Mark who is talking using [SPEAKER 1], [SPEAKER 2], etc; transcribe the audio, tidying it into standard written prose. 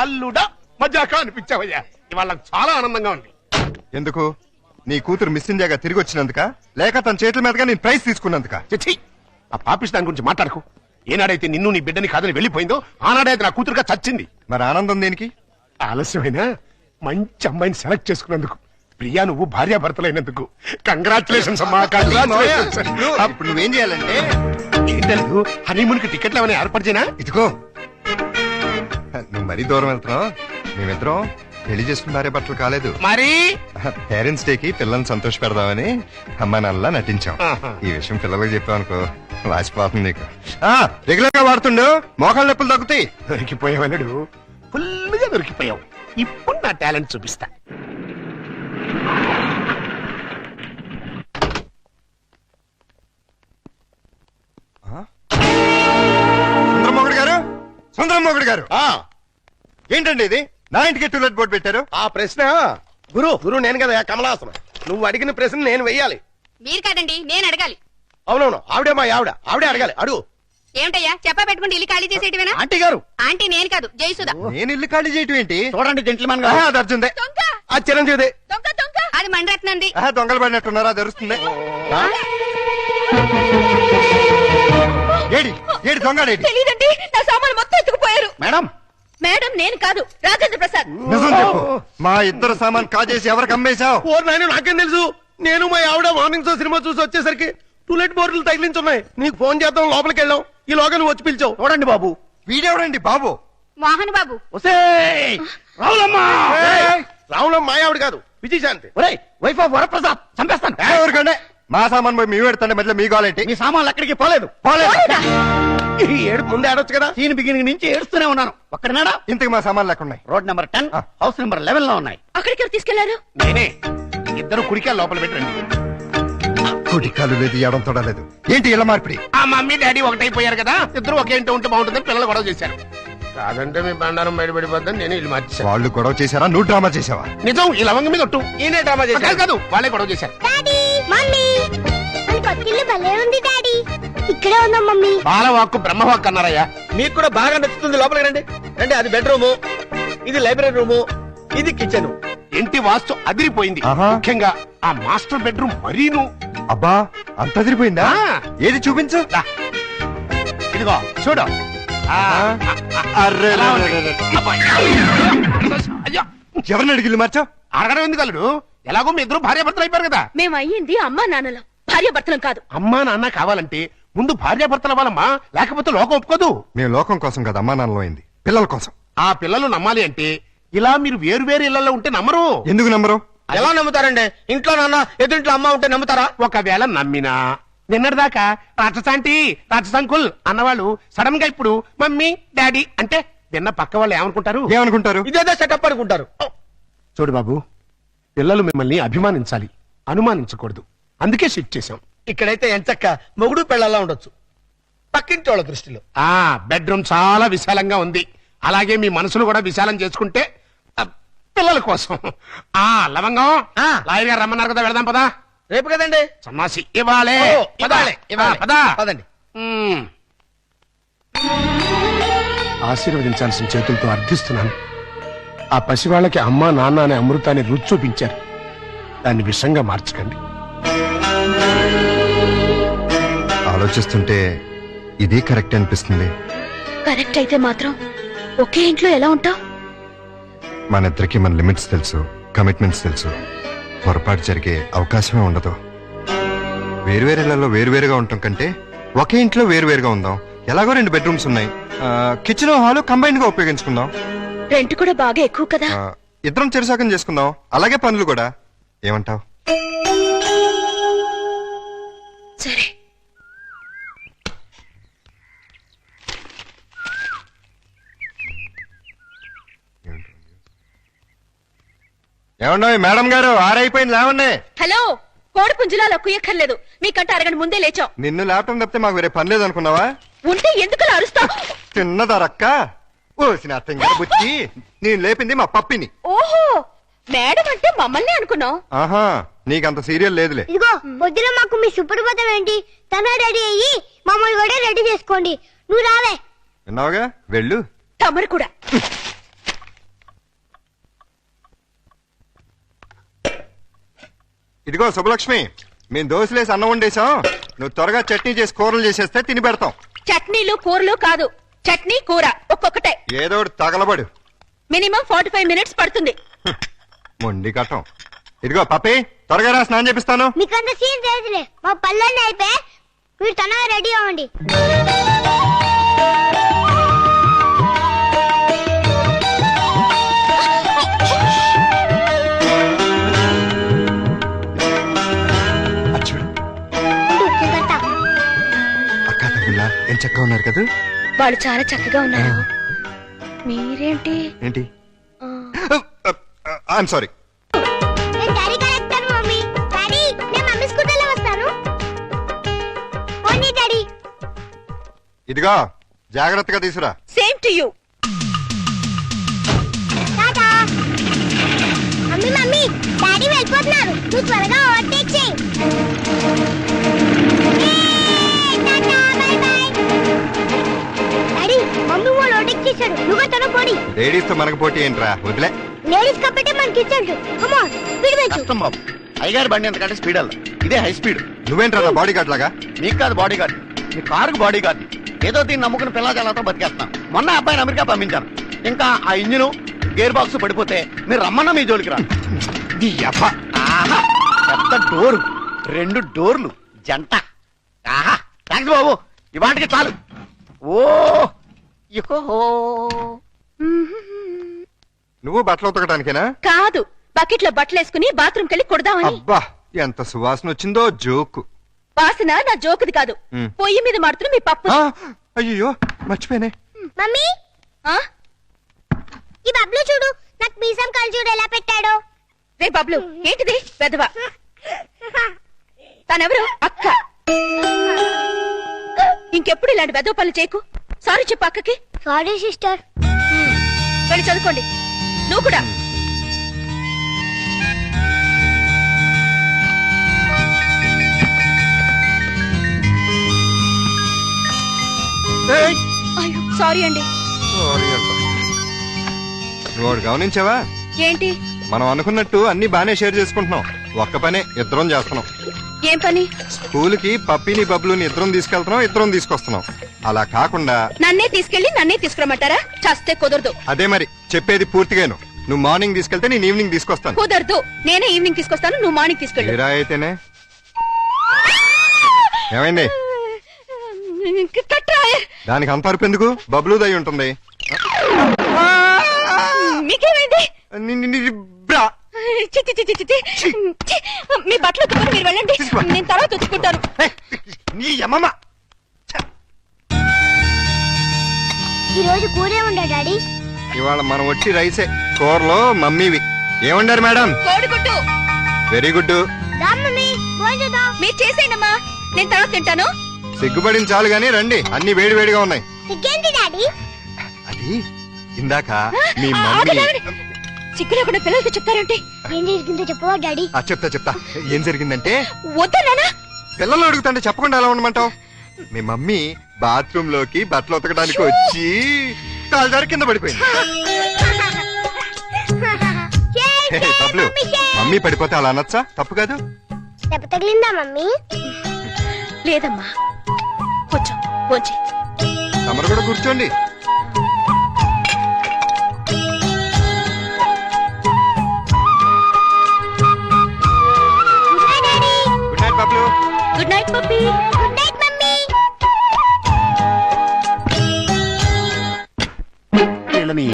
[SPEAKER 1] అల్లుడా మజాకా అనిపించావయ్యా. ఇవాళ నాకు చాలా ఆనందంగా ఉంది.
[SPEAKER 2] ఎందుకు? నీ కూతురు మిస్ ఇండియాగా తిరిగి వచ్చినందుక, లేక తన చేతుల మీదుగా నేను ప్రైజ్ తీసుకున్నందుక?
[SPEAKER 1] చచ్చి, ఆ పాపిస్ట్ దాని గురించి మాట్లాడకు. ఏనాడైతే నిన్ను నీ బిడ్డని కాదని వెళ్ళిపోయిందో ఆనాడైతే నా కూతురుగా చచ్చింది.
[SPEAKER 2] మరి ఆనందం దేనికి?
[SPEAKER 1] ఆలస్యమైనా మంచి అమ్మాయిని సెలెక్ట్ చేసుకున్నందుకు. ప్రియా, నువ్వు భార్యాభర్తలైనందుకు కంగ్రాచులేషన్స్ అమ్మా.
[SPEAKER 2] అప్పుడు నువ్వేం చేయాలంటే,
[SPEAKER 1] ఏంటలేదు, హనీమూన్ కి టికెట్లు ఏమైనా ఏర్పాటు చేయనా?
[SPEAKER 2] ఇదిగో నువ్వు మరీ దూరం వెళ్తున్నావు. మేమిద్దరం పెళ్లి చేసుకున్న భార్య భర్తలు కాలేదు.
[SPEAKER 1] మరి
[SPEAKER 2] పేరెంట్స్ డే కి పిల్లల్ని సంతోష పెడదామని అమ్మా నాన్నలా నటించాం.
[SPEAKER 1] ఆహా.
[SPEAKER 2] ఈ విషయం పిల్లలకు చెప్పావనుకో వాసిపోతుంది నీకు. రెగ్యులర్ గా వాడుతుండు, మోకాళ్ళ నొప్పులు తగ్గుతాయి.
[SPEAKER 1] దొరికిపోయావన్నాడు, ఫుల్గా దొరికిపోయావు. ఇప్పుడు నా టాలెంట్ చూపిస్తా.
[SPEAKER 2] సుందరమోగుడు గారు, సుందరమోగుడు గారు, ఏంటండి ఇది? నా ఇంటికి టూలెట్ బోర్డు పెట్టారు.
[SPEAKER 1] ఆ ప్రశ్న గురు నేను కదా కమలాసనం. నువ్వు అడిగిన ప్రశ్న నేను వెయ్యాలి.
[SPEAKER 3] మీరు కాదండి, నేను అడగాలి.
[SPEAKER 1] అవునవును, ఆవిడే మా ఆవిడే అడగాలి. అడుగు.
[SPEAKER 3] ఏమిటయ్యా చెప్పా పెట్టుకుంటే ఇల్లు ఖాళీ చేసేటివేనా?
[SPEAKER 1] ఆంటీ గారు.
[SPEAKER 3] ఆంటీ నేను కాదు, జయసుధ.
[SPEAKER 2] నేను ఇల్లు ఖాళీ చేయటం ఏంటి?
[SPEAKER 1] చూడండి జెంట్లమన్
[SPEAKER 2] అది అర్జుందే.
[SPEAKER 3] దొంగ
[SPEAKER 1] ఆ చిరంజీవి.
[SPEAKER 3] దొంగ దొంగ అది మండరత్నంది.
[SPEAKER 2] దొంగలు పడినట్టున్నారా? అది అరుస్తుంది. ఏడి ఏడి దొంగడేడి?
[SPEAKER 3] తెలీదండి, నా సామాను మొత్తం ఎత్తుకుపోయారు.
[SPEAKER 1] మేడం
[SPEAKER 3] మేడం నేను కాదు, రాజేంద్ర ప్రసాద్.
[SPEAKER 2] నిజం చెప్పు, మా ఇద్దరు సామాన్ కాజేసి ఎవరికి అమ్మేశావు?
[SPEAKER 1] ఓ నాయన, నాకేం తెలుసు. నేను మా ఆవిడ మార్నింగ్ షో సినిమా చూసి వచ్చేసరికి టూలెట్ బోర్డులు తగిలించున్నాయి. నీకు ఫోన్ చేద్దాం లోపలికి వెళ్ళాం. ఈ లోగా నువ్వు వచ్చి పిలిచావు. చూడండి బాబు.
[SPEAKER 2] వీడెవడండి బాబు?
[SPEAKER 3] మోహన్ బాబు.
[SPEAKER 1] రావులమ్మ మా ఆవిడ కాదు, విజయశాంతి. Wife of Varaprasad. చంపేస్తాను.
[SPEAKER 2] ఎవరికంటే మా సామాన్ పోయి మీ పెడతాండి, మధ్యలో మీ గోలేంటి?
[SPEAKER 1] మీ సామాన్లు ఎక్కడికి పోలేదు. ఈ ఏడు ముందే ఆడొచ్చు కదా. సీన్ బిగినింగ్ నుంచి ఏడుస్తూనే ఉన్నాను. ఒక్కడనాడా?
[SPEAKER 2] ఇంతకు మా సామాన్లు ఎక్కడ ఉన్నాయి?
[SPEAKER 1] రోడ్ నెంబర్ 10, హౌస్ నెంబర్ 11 లో ఉన్నాయి.
[SPEAKER 3] అక్కడికి ఎవరు తీసుకెళ్లారు?
[SPEAKER 1] నేనే. ఇద్దరు కుడికాయలు లోపల పెట్టండి.
[SPEAKER 2] కుటికాలు లేదు, ఎడం తొడలేదు. ఏంటి ఇలా మార్పిడి?
[SPEAKER 1] ఆ మమ్మీ డాడీ ఒకటైపోయారు కదా, ఇద్దరు ఒకే ఇంట్లో ఉంటే బాగుంటుందని పిల్లలు గొడవ చేశారు. కాదంటే మీ బండారం బయటపడిపోద్దని నేను ఇల్లు మార్చేశాను.
[SPEAKER 2] వాళ్ళు గొడవ చేశారా? నువ్వు డ్రామా చేసావా?
[SPEAKER 1] నిజం, ఈ లవంగ మీద ఒట్టు. ఈయనే డ్రామా చేశారు. కాదు, వాళ్ళే గొడవ చేశారు.
[SPEAKER 4] ఇక్కడే ఉందా మమ్మీ?
[SPEAKER 1] బాలవాక్కు బ్రహ్మవాక్కు అన్నారయ్యా. మీకు కూడా బాగా నచ్చుతుంది. లోపలికి రండి. రండి. అది బెడ్రూము, ఇది లైబ్రరీ రూము, ఇది కిచెన్. ఇంటి వాస్తు అదిరిపోయింది.
[SPEAKER 2] ఆహా.
[SPEAKER 1] ముఖ్యంగా ఆ మాస్టర్ బెడ్రూమ్ మరీను.
[SPEAKER 2] అబ్బా, అంత అదిరిపోయిందా? ఏది చూపించు.
[SPEAKER 1] ఇదిగో చూడు.
[SPEAKER 2] అర్రే,
[SPEAKER 1] ఎలా ఉంది? అబ్బా. అయ్యో,
[SPEAKER 2] ఎవరిని అడిగి ఇల్లు మార్చావు?
[SPEAKER 1] అడగడం ఎందుకు అల్లుడు? ఎలాగో మీ ఇద్దరు భార్యాభర్తలు అయిపోయారు కదా.
[SPEAKER 3] మేము అయ్యింది అమ్మా నాన్నలం, భార్య భర్తలం కాదు.
[SPEAKER 1] అమ్మా నాన్న కావాలంటే ముందు భార్యాభర్తల వాళ్ళమ్మా, లేకపోతే లోకం ఒప్పుకోదు.
[SPEAKER 2] మేము లోకం కోసం కదా అమ్మా నాన్నలో అయింది, పిల్లల కోసం.
[SPEAKER 1] ఆ పిల్లలు నమ్మాలి అంటే ఇలా మీరు వేరు వేరు ఇళ్లలో ఉంటే నమ్మరు.
[SPEAKER 2] ఎందుకు నమ్మరు?
[SPEAKER 1] ఎలా నమ్ముతారండి? ఇంట్లో నాన్న ఎదురింట్లో అమ్మ ఉంటే నమ్ముతారా? ఒకవేళ నమ్మినా నిన్నటిదాకా రాక్షసాంటి రాక్షసంకుల్ అన్నవాళ్ళు సడన్ గా ఇప్పుడు మమ్మీ డాడీ అంటే విన్న పక్క వాళ్ళు ఏమనుకుంటారు?
[SPEAKER 2] ఏమనుకుంటారు?
[SPEAKER 1] ఇదేదో సెటప్ అనుకుంటారు. చూడు బాబు, పిల్లలు మిమ్మల్ని అభిమానించాలి, అనుమానించకూడదు. అందుకే షిఫ్ట్ చేశాం. ఇక్కడైతే ఎంచక్క మొగుడు పెళ్ళలా ఉండొచ్చు. పక్కింటి వాళ్ళ దృష్టిలో బెడ్రూమ్ చాలా విశాలంగా ఉంది. అలాగే మీ మనసులు కూడా విశాలం చేసుకుంటే పిల్లల కోసం. లవంగం లాయర్ గారు రమ్మన్నారు కదా, వెళదాం పదా. రేపు కదండి సన్నాసి. ఇవ్వాలే పదండి. ఆశీర్వదించాల్సిన చేతులతో అర్థిస్తున్నాను. ఆ పసివాళ్ళకి అమ్మా నాన్న అనే అమృతాన్ని రుచి చూపించారు. దాన్ని విషంగా మార్చకండి.
[SPEAKER 2] ఆలోచిస్తుంటే ఇదే కరెక్ట్ అనిపిస్తుంది.
[SPEAKER 3] కరెక్ట్ అయితే మాత్రం ఒకే ఇంట్లో ఎలా ఉంటావు?
[SPEAKER 2] మన ఇద్దరికి మన లిమిట్స్ తెలుసు, కమిట్మెంట్స్ తెలుసు. పొరపాటు జరిగే అవకాశమే ఉండదు. వేరువేరేళ్లలో వేరువేరుగా ఉండటం కంటే ఒకే ఇంట్లో వేరువేరుగా ఉందాం. ఎలాగో 2 బెడ్రూమ్స్ ఉన్నాయి, కిచెన్ హాల్ కంబైన్ గా ఉపయోగించుకుందాం.
[SPEAKER 3] రెంట్ కూడా బాగా ఎక్కువ కదా.
[SPEAKER 2] ఇద్దరం చెరుసాకం చేసుకుందాం, అలాగే పనులు కూడా. ఏమంటావ్?
[SPEAKER 3] సరే.
[SPEAKER 2] ఏమన్నా మేడం గారు, ఆరైపోయింది, లేవండి.
[SPEAKER 3] హలో, కోడి పుంజులాలో కుయ్యక్కర్లేదు. మీకంటే అరగంట ముందే లేచాం.
[SPEAKER 2] నిన్ను లేపటం తప్పితే మాకు వేరే పని లేదు అనుకున్నావా?
[SPEAKER 3] ఉంటే ఎందుకు అరుస్తావు?
[SPEAKER 2] తిన్నదరక్క ఓసిన అత్తంగా బుచ్చి. నేను లేపింది మా పప్పిని.
[SPEAKER 3] ఓహో, మేడం అంటే మమ్మల్ని అనుకున్నావు.
[SPEAKER 2] ఆహా, నీకంత సీరియల్ లేదులే.
[SPEAKER 4] ఇదిగో పొద్దున మాకు మీ సుప్రభాతం ఏంటి? తన రెడీ అయ్యి మమ్మల్ని కూడా రెడీ చేసుకోండి. నువ్వు రావే.
[SPEAKER 2] విన్నావుగా, వెళ్ళు.
[SPEAKER 3] తమరు కూడా.
[SPEAKER 2] ఇదిగో శుభలక్ష్మి, మేము దోశలేసి అన్నం వండేసాం. నువ్వు త్వరగా చట్నీ చేసి కూరలు చేసేస్తే తిని పెడతాం.
[SPEAKER 3] చట్నీలు కూరలు కాదు, చట్నీ కూర ఒక్కొక్కటే.
[SPEAKER 2] ఏదో ఒకటి తగలబడు.
[SPEAKER 3] మినిమం 45 మినిట్స్ పడుతుంది.
[SPEAKER 2] మొండి కట్టం. ఇదిగో పప్పి, త్వరగా రా, స్నానం చేపిస్తాను.
[SPEAKER 4] మీకంత సీన్ తెలియదులే, మా పల్లెల్ని అయిపోయి మీరు తనగా రెడీ అవ్వండి.
[SPEAKER 2] అది చూడు,
[SPEAKER 4] ఉండు, నేను కడతా.
[SPEAKER 2] అక్క తమ్ముళ్ళ ఏం చక్కగా ఉన్నారు కదా.
[SPEAKER 3] వాళ్ళు చాలా చక్కగా ఉన్నారు. మీరేంటి?
[SPEAKER 2] ఏంటి?
[SPEAKER 3] ఆ,
[SPEAKER 2] ఐఎమ్ సారీ.
[SPEAKER 4] నేను డాడీ కడతాను మమ్మీ. డాడీ, నేను మమ్మీ స్కూటర్లో వస్తాను. పోనీ డాడీ.
[SPEAKER 2] ఇదిగో జాగ్రత్తగా తీసురా.
[SPEAKER 3] Same to you.
[SPEAKER 4] Tata. Mummy mummy, daddy వెళ్ళిపోతున్నారు. నువ్వు త్వరగా ఓవర్టేక్ చేయి. Tata, by by. Daddy, mummy వాళ్ళు ఓవర్టేక్ చేశాడు. నువ్వు తన పోడి.
[SPEAKER 2] లేడీస్ తో మనకు పోటీ ఏంట్రా, వదిలే.
[SPEAKER 4] లేడీస్ కాబట్టి మనకి ఇచ్చాడు. కమ్ ఆన్, స్పీడ్ పెంచు.
[SPEAKER 5] కష్టం బాబు, అయ్యగారి బండి ఎంతకంటే స్పీడ్ అల్ల, ఇదే హై స్పీడ్.
[SPEAKER 2] నువ్వేంట్రా నా బాడీ గార్డ్ లాగా?
[SPEAKER 5] మీకు కాదు బాడీ గార్డ్, మీ కారుకు బాడీ గార్డ్. ఏదో దీన్ని నమ్ముకుని పిల్లజాలతో బతికేస్తాను. మొన్న అబ్బాయిని అమెరికా పంపించాను. ఇంకా ఆ ఇంజిన్ గేర్ బాక్స్ పడిపోతే మీరు రమ్మన్నా మీ జోలికి రా. ఆహా, పెద్ద డోరు, 2 డోర్లు జంట. ఆహా, థ్యాంక్స్ బాబు, ఇవాటికి చాలు. ఓ ఇహో,
[SPEAKER 2] నువ్వు బట్టలు ఉతకడానికేనా?
[SPEAKER 3] కాదు, బకెట్ లో బట్టలు వేసుకుని బాత్రూమ్ కెళ్ళి కొడదామని.
[SPEAKER 2] అబ్బా, ఎంత సువాసన వచ్చిందో. జోకు.
[SPEAKER 3] వాసన నా జోకుది కాదు,
[SPEAKER 2] మ్.
[SPEAKER 3] పొయ్యి మీద మాడుతున్న మీ పప్పు.
[SPEAKER 2] ఆ, అయ్యో మర్చిపోయానే.
[SPEAKER 4] మమ్మీ,
[SPEAKER 3] ఆ?
[SPEAKER 4] ఈ బబ్లు చూడు, నాకు మీసం కళ్ళు చూడు ఎలా పెట్టాడో.
[SPEAKER 3] రే బబ్లు, ఏంటిది పెదవా? తనెవరు? అక్క. ఇంకెప్పుడు ఇలాంటి వెదవ పనులు చేయకు. సారీ చెప్పు అక్కకి.
[SPEAKER 4] Sorry sister.
[SPEAKER 3] వెళ్ళి చదువుకోండి. నువ్వు కూడా.
[SPEAKER 2] ఏయ్!
[SPEAKER 3] అయ్యో సారీ అండి.
[SPEAKER 2] సారీ అంట. నువ్వు ఒకటి గమనించావా?
[SPEAKER 3] ఏంటి?
[SPEAKER 2] మనం అనుకున్నట్టు అన్ని బానే షేర్ చేసుకుంటున్నాం. ఒక్క పనే ఇద్దరం చేస్తున్నాం.
[SPEAKER 3] ఏం పని?
[SPEAKER 2] స్కూల్ కి పప్పిని బబ్లుని ఇద్దరం తీసుకెళ్తున్నాం, ఇద్దరం తీసుకొస్తున్నాం. అలా కాకుండా
[SPEAKER 3] నన్నే తీసుకెళ్లి నన్నే తీసుకురమ్మంటారా? చస్తే కుదరదు.
[SPEAKER 2] అదే మరి చెప్పేది పూర్తిగాను. నువ్వు మార్నింగ్ తీసుకెళ్తే నేను ఈవినింగ్ తీసుకొస్తాను.
[SPEAKER 3] కుదరదు. నేనే ఈవినింగ్ తీసుకొస్తాను, నువ్వు మార్నింగ్ తీసుకెళ్ళు.
[SPEAKER 2] మీరా అయితేనే. ఏమైంది?
[SPEAKER 3] కట్రా.
[SPEAKER 2] దానికి అంత అరుపు ఎందుకు? బబ్లు దయ ఉంటుంది.
[SPEAKER 3] మీకేమైంది?
[SPEAKER 2] ని- ని- ని- బ్రా.
[SPEAKER 3] చి, చి, చి, చి, చి, చి. చి. మీ బట్టలు ఉతుకుని మీరు వెళ్ళండి, నేను తర్వాత ఉతుక్కుంటాను.
[SPEAKER 5] నీ అమ్మమ్మ.
[SPEAKER 4] ఈ రోజు కూరే ఉండా డాడీ.
[SPEAKER 2] ఇవాళ మనం వచ్చి రైసే. కూరలో మమ్మీవి. ఏమండారు మేడం?
[SPEAKER 3] కోడిగుడ్డు.
[SPEAKER 2] Very good.
[SPEAKER 4] దా మమ్మీ, భోజనం.
[SPEAKER 3] మీరు చేసేయండమ్మా, నేను తర్వాత తింటాను.
[SPEAKER 2] సిగ్గుపడిన చాలు గానీ రండి, అన్ని వేడి వేడిగా ఉన్నాయి.
[SPEAKER 4] సిగ్గేంటి డాడీ?
[SPEAKER 2] అది ఇందాక మీ
[SPEAKER 3] ఆగండి,
[SPEAKER 2] మమ్మీ.
[SPEAKER 3] ఆగండి. సిగ్గు లేకుండా పిల్లలకి చెప్తారేంటి?
[SPEAKER 4] ఏం జరిగిందో చెప్పవా డాడీ?
[SPEAKER 2] చెప్తా. ఏం జరిగిందంటే,
[SPEAKER 3] వద్దా నాన్న?
[SPEAKER 2] పిల్లలు అడుగుతుంటే చెప్పకుండా ఎలా ఉండమంటావు? మీ మమ్మీ బాత్రూమ్ లోకి బట్టలు ఉతకడానికి వచ్చి కాలుదారి కింద పడిపోయింది. హే, బబ్లు, మమ్మీ పడిపోతే అలా అనొచ్చా? తప్పు కాదు.
[SPEAKER 4] దెబ్బ తగిలిందా మమ్మీ?
[SPEAKER 3] లేదమ్మా, కొంచెం కొంచెం.
[SPEAKER 2] తమరు కూడా కూర్చోండి.
[SPEAKER 4] Good night daddy.
[SPEAKER 2] Good night Bablu.
[SPEAKER 3] Good night Pappi.
[SPEAKER 4] Good night